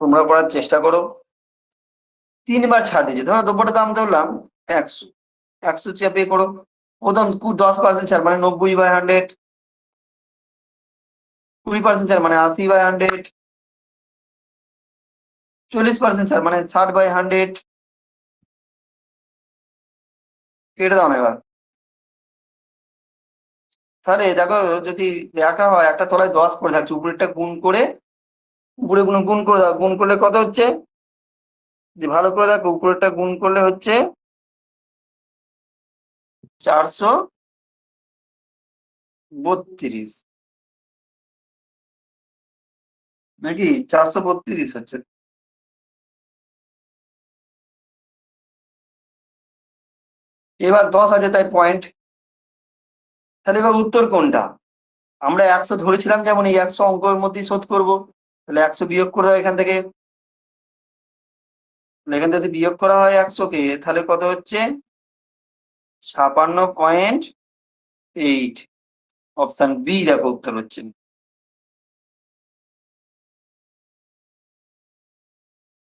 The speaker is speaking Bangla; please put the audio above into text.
তোমরা করার চেষ্টা করো। 3 বার ছাড় দিয়েছে, ধরো 90টার দাম ধরলাম 100, 100 চেপে করো, প্রথম 10% ছাড় মানে 90/100, 20% ছাড় মানে 80/100, 40% ছাড় মানে 60/100। কেটে দাও না এবার। তাহলে দেখো যদি দেখা হয় একটা তলায় 10 করে থাকছে, উপরেরটা গুণ করে, উপরে গুণ করে দাও, গুণ করলে কত হচ্ছে, যদি ভালো করে দেখো উপরেরটা গুণ করলে হচ্ছে 432 নাকি 432 হচ্ছে। এবার 10 আছে তাই পয়েন্ট। তাহলে এবার উত্তর কোনটা? আমরা 100 ধরেছিলাম, যেমন এই 100 অঙ্কের মধ্যেই শোধ করবো, তাহলে 100 বিয়োগ করে দাও এখান থেকে। এখান থেকে বিয়োগ করা হয় 100 কে, তাহলে কত হচ্ছে 56.8। অপশন বি দেখো উত্তর হচ্ছে।